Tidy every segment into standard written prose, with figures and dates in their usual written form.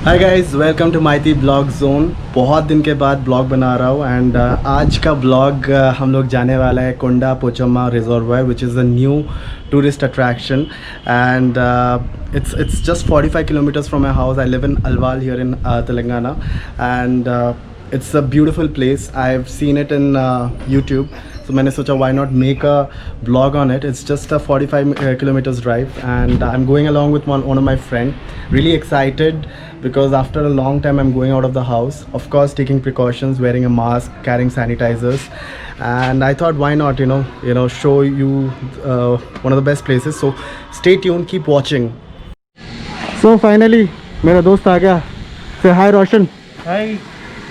Hi guys, welcome to mighty blog zone. बहुत दिन के बाद ब्लॉग बना रहा हूँ एंड आज का ब्लॉग हम लोग जाने वाला है Konda Pochamma reservoir which is a new tourist attraction and it's just 45 kilometers from my house. I live in Alwal here in Telangana and it's a beautiful place. I've seen it in YouTube. So मैंने सोचा why not make a vlog on it. It's just a 45 kilometers drive and I'm going along with one of my friend. Really excited because after a long time I'm going out of the house. Of course taking precautions, wearing a mask, carrying sanitizers, and I thought why not show you one of the best places. So stay tuned, keep watching. So finally मेरा दोस्त आ गया. Say hi रोशन. Hi.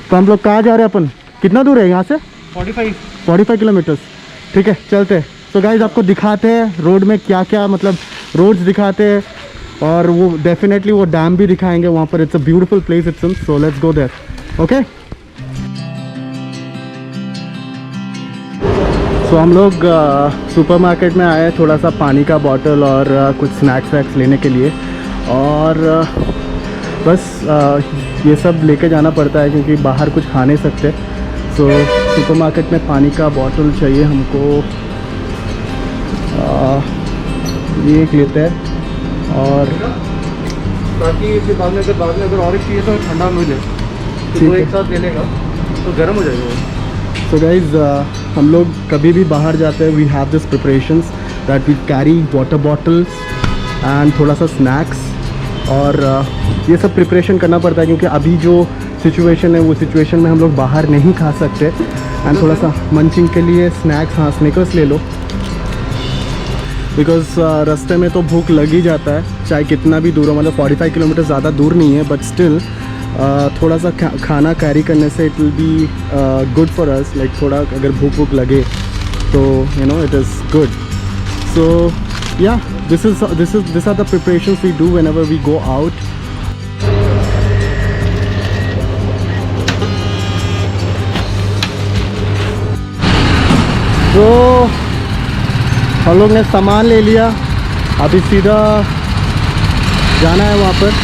तो हम लोग कहाँ जा रहे हैं अपन? कितना दूर है यहाँ से? 45 किलोमीटर्स. ठीक है, चलते हैं. तो गाइज आपको दिखाते हैं रोड में क्या क्या, मतलब रोड्स दिखाते हैं और वो डेफिनेटली वो डैम भी दिखाएंगे वहाँ पर. It's a beautiful place it's. So let's go there. Okay. So हम लोग सुपरमार्केट में आए हैं थोड़ा सा पानी का बॉटल और कुछ स्नैक्स वैक्स लेने के लिए और बस ये सब लेके जाना पड़ता है क्योंकि बाहर कुछ खा नहीं सकते. सो सुपरमार्केट में पानी का बॉटल चाहिए हमको. ये एक लेते हैं और बाकी फिर बाद में अगर और एक चाहिए तो ठंडा मिले तो एक साथ ले लेगा तो गर्म हो जाएगा वो. सो गाइज हम लोग कभी भी बाहर जाते हैं we have this preparations that we carry water bottles and थोड़ा सा स्नैक्स और ये सब प्रिपरेशन करना पड़ता है क्योंकि अभी जो सिचुएशन है वो सिचुएशन में हम लोग बाहर नहीं खा सकते. एंड थोड़ा सा मंचिंग के लिए स्नैक्स, हाँ स्निकर्स ले लो बिकॉज रास्ते में तो भूख लग ही जाता है चाहे कितना भी दूर हो. मतलब 45 किलोमीटर ज़्यादा दूर नहीं है बट स्टिल थोड़ा सा खाना कैरी करने से it will be good for us. Like थोड़ा अगर भूख लगे तो it is good. So yeah, these are the preparations we do whenever we go out. तो हम लोग ने सामान ले लिया, अभी सीधा जाना है वहाँ पर.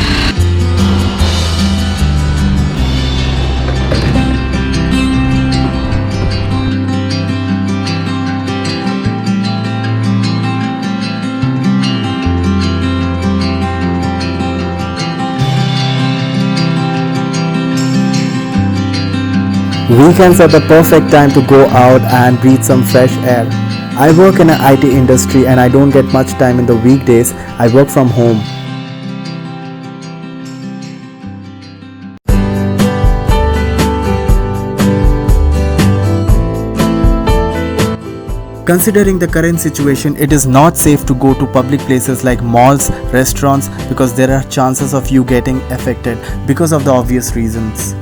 Weekends are the perfect time to go out and breathe some fresh air. I work in an IT industry and I don't get much time in the weekdays. I work from home. Considering the current situation, it is not safe to go to public places like malls, restaurants because there are chances of you getting affected because of the obvious reasons.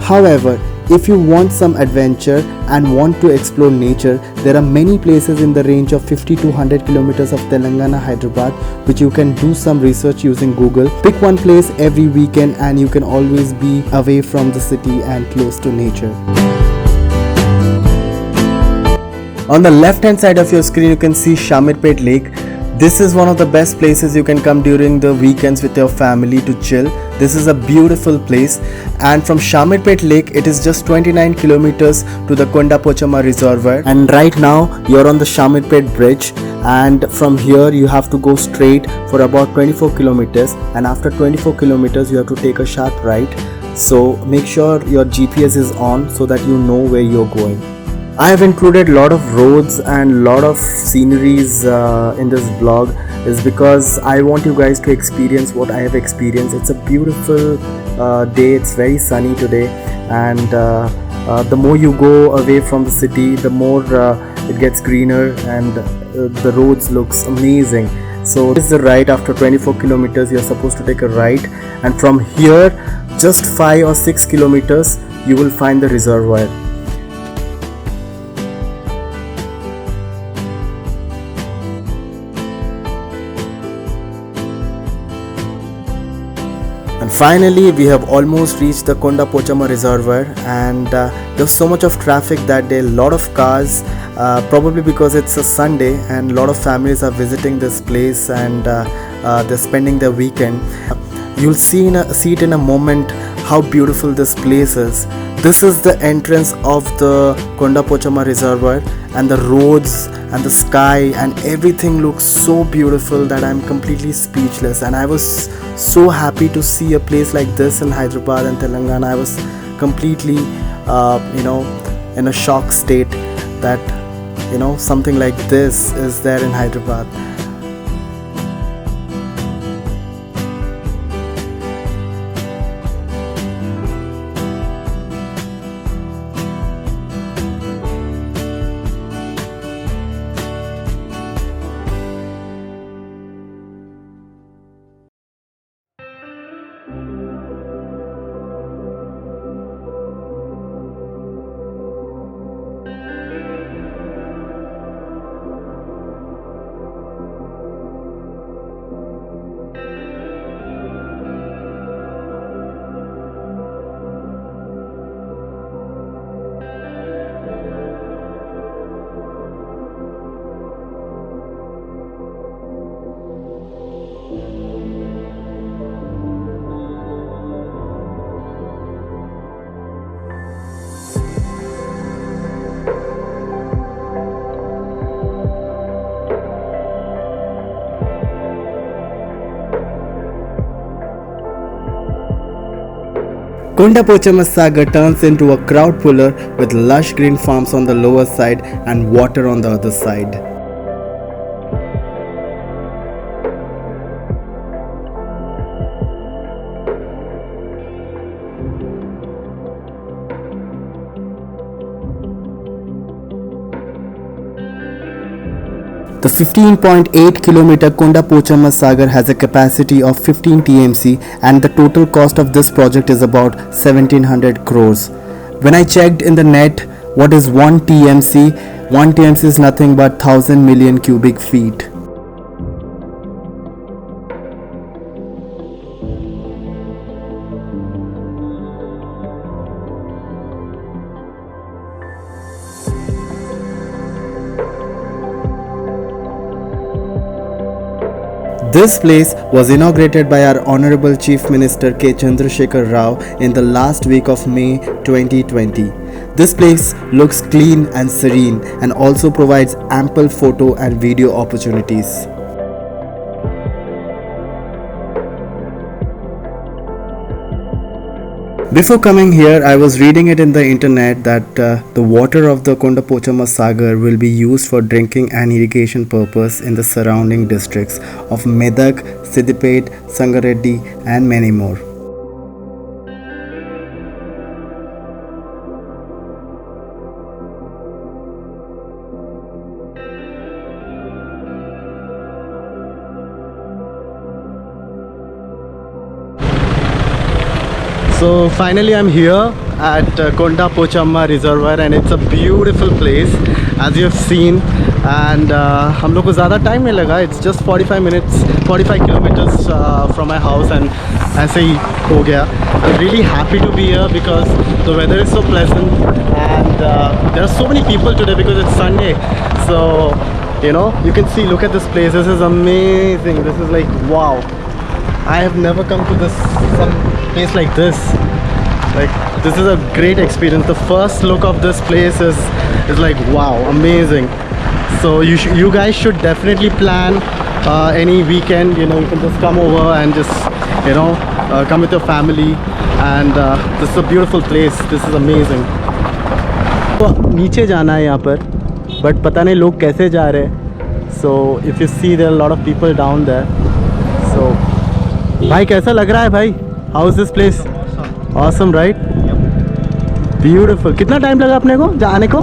However, if you want some adventure and want to explore nature, there are many places in the range of 50 to 100 kilometers of Telangana, Hyderabad, which you can do some research using Google. Pick one place every weekend and you can always be away from the city and close to nature. On the left hand side of your screen, you can see Shamirpet Lake. This is one of the best places you can come during the weekends with your family to chill. This is a beautiful place and from Shamirpet Lake it is just 29 kilometers to the Konda Pochama Reservoir. And right now you're on the Shamirpet Bridge and from here you have to go straight for about 24 kilometers and after 24 kilometers you have to take a sharp right. So make sure your GPS is on so that you know where you're going. I have included a lot of roads and lot of sceneries in this vlog is because I want you guys to experience what I have experienced. It's a beautiful day, it's very sunny today and the more you go away from the city the more it gets greener and the roads looks amazing. So this is the right. After 24 kilometers you're supposed to take a right and from here just 5 or 6 kilometers you will find the reservoir. And finally we have almost reached the Konda Pochama Reservoir and there was so much of traffic that day, a lot of cars, probably because it's a Sunday and a lot of families are visiting this place and they're spending their weekend. You'll see it in a moment how beautiful this place is. This is the entrance of the Konda Pochamma Reservoir, and the roads and the sky and everything looks so beautiful that I'm completely speechless. And I was so happy to see a place like this in Hyderabad and Telangana. I was completely, in a shock state that, something like this is there in Hyderabad. Konda Pochamma Sagar turns into a crowd puller with lush green farms on the lower side and water on the other side. The 15.8 kilometer Konda Pochamma Sagar has a capacity of 15 TMC, and the total cost of this project is about 1700 crores. When I checked in the net what is 1 TMC, 1 TMC is nothing but 1000 million cubic feet. This place was inaugurated by our Honorable Chief Minister K. Chandrasekhar Rao in the last week of May 2020. This place looks clean and serene and also provides ample photo and video opportunities. Before coming here, I was reading it in the internet that the water of the Konda Pochamma Sagar will be used for drinking and irrigation purpose in the surrounding districts of Medak, Siddipet, Sangareddy and many more. So finally I'm here at Konda Pochamma Reservoir and it's a beautiful place as you have seen, and हम लोग को ज़्यादा time नहीं लगा. It's just 45 kilometers from my house and ऐसे ही हो गया. I'm really happy to be here because the weather is so pleasant and there are so many people today because it's Sunday. So you can see, look at this place. This is amazing. This is like wow. I have never come to some place like this. Like, this is a great experience. The first look of this place is like wow, amazing. So you guys should definitely plan any weekend. You can just come over and just come with your family, and this is a beautiful place. This is amazing. तो नीचे जाना है यहाँ पर, but पता नहीं लोग कैसे जा रहे हैं. So if you see, there are a lot of people down there. So भाई कैसा लग रहा है भाई? How is this place? Awesome, right? Beautiful. कितना टाइम लगा अपने को जाने को?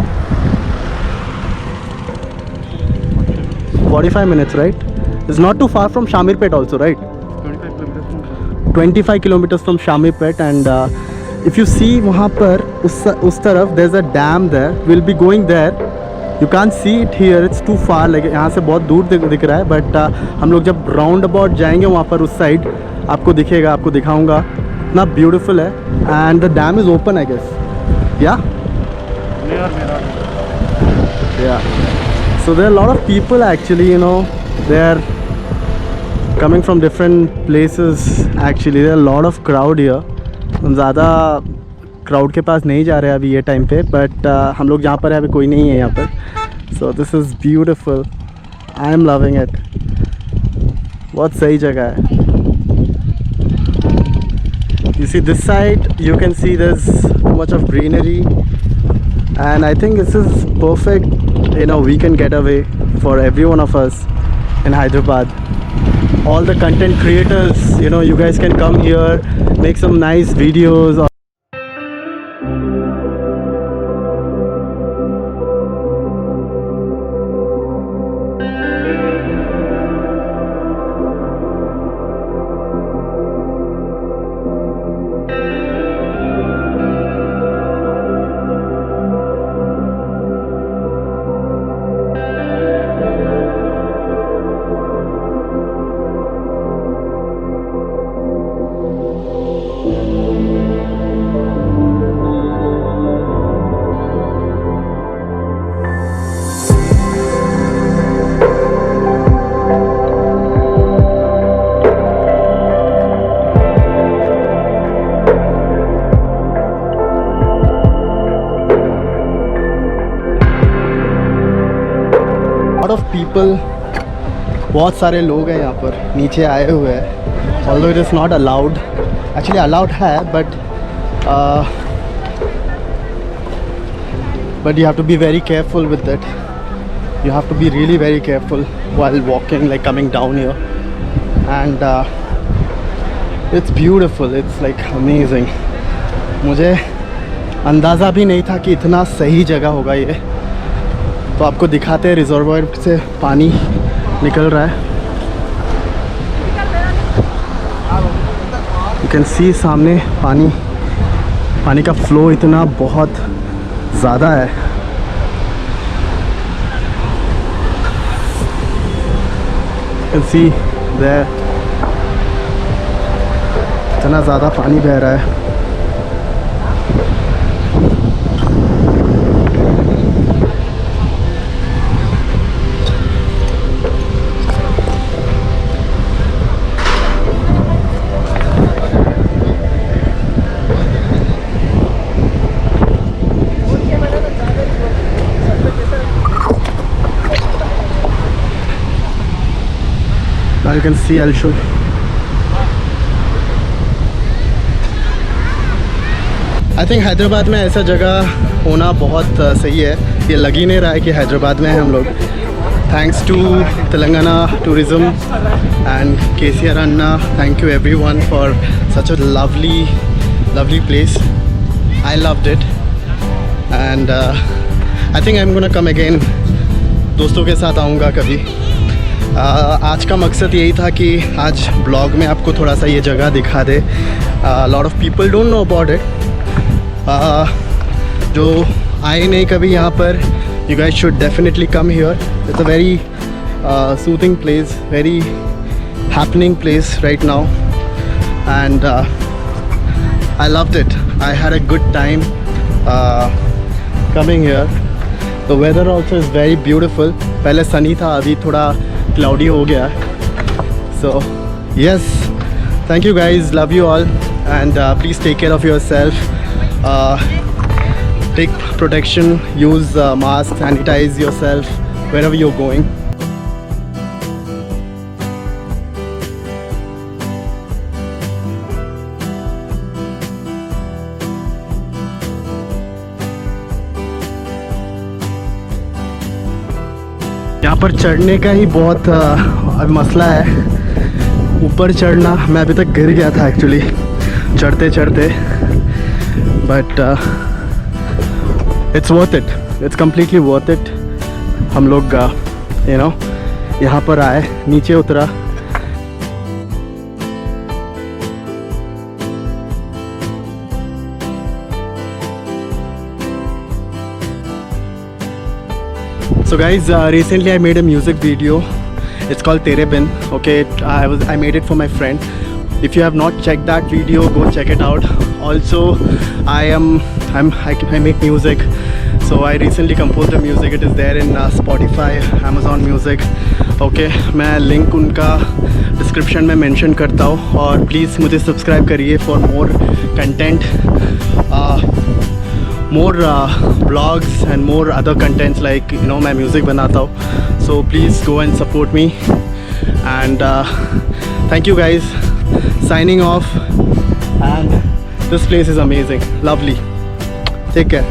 45 minutes, right? It's not too far from Shamirpet also, right? 25 kilometers from Shamirpet, and if you see वहाँ पर उस तरफ there's a dam there. We'll be going there. You can't see it here, it's too far. Like यहाँ से बहुत दूर दिख रहा है, but हम लोग जब राउंड अबाउट जाएंगे वहाँ पर उस साइड आपको दिखेगा, आपको दिखाऊंगा. इतना ब्यूटीफुल है, and the dam is open, I guess. Yeah. Yeah. So there are a lot of people actually. They are coming from different places. Actually there are a lot of crowd here. हम ज़्यादा crowd के पास नहीं जा रहे हैं अभी ये time पे, but हम लोग जहाँ पर हैं अभी कोई नहीं है यहाँ पर. So this is beautiful. I am loving it. बहुत सही जगह है. You see this side, you can see there's too much of greenery, and I think this is perfect, you know, weekend getaway for every one of us in Hyderabad. All the content creators, you know, you guys can come here, make some nice videos. lot of people, बहुत सारे लोग हैं यहाँ पर नीचे आए हुए हैं. Although it is not allowed, actually allowed है, but you have to be very careful with it. You have to be really very careful while walking, like coming down here. And it's beautiful, it's like amazing. मुझे अंदाज़ा भी नहीं था कि इतना सही जगह होगा ये. तो आपको दिखाते हैं, रिजर्वायर से पानी निकल रहा है. यू कैन सी सामने पानी का फ्लो इतना बहुत ज़्यादा है. यू कैन सी देयर इतना ज़्यादा पानी बह रहा है. You can see, I'll show. I think Hyderabad में ऐसा जगह होना बहुत सही है. ये लग ही नहीं रहा है कि हैदराबाद में हैं हम लोग. Thanks to Telangana Tourism and KCR Anna. Thank you everyone for such a lovely place. I loved it, and I think I'm gonna come again. दोस्तों के साथ आऊँगा कभी. आज का मकसद यही था कि आज ब्लॉग में आपको थोड़ा सा ये जगह दिखा दे. Lot of people don't know about it. जो आए नहीं कभी यहाँ पर, you guys should definitely come here. It's a very soothing place, very happening place right now, and I loved it. I had a good time coming here. The weather also is very beautiful. पहले sunny था, अभी थोड़ा cloudy हो गया. So yes, thank you guys, love you all, and please take care of yourself. Take protection, use mask, sanitize yourself wherever you're going. यहाँ पर चढ़ने का ही बहुत मसला है. ऊपर चढ़ना, मैं अभी तक गिर गया था एक्चुअली चढ़ते चढ़ते, but it's worth it. It's completely worth it. हम लोग यू नो यहाँ पर आए, नीचे उतरा. So guys, recently I made a music video. It's called Tere Bin. Okay, I made it for my friend. If you have not checked that video, go check it out. Also, I make music So I recently composed the music. It is there in Spotify, Amazon Music. Okay, मैं link उनका description में mention करता हूँ और please मुझे subscribe करिए for more content, more blogs and more other contents like you know मैं music बनाता हूँ. So please go and support me and thank you guys. Signing off, and this place is amazing, lovely. Take care.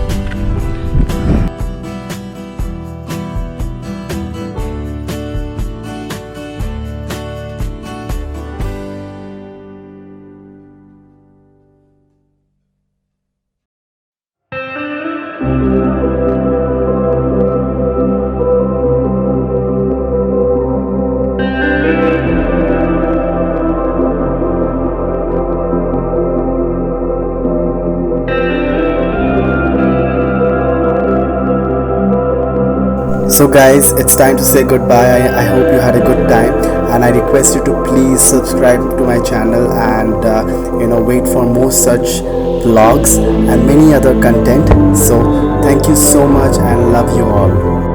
So guys, it's time to say goodbye. I hope you had a good time, and I request you to please subscribe to my channel and wait for more such vlogs and many other content. So thank you so much and love you all.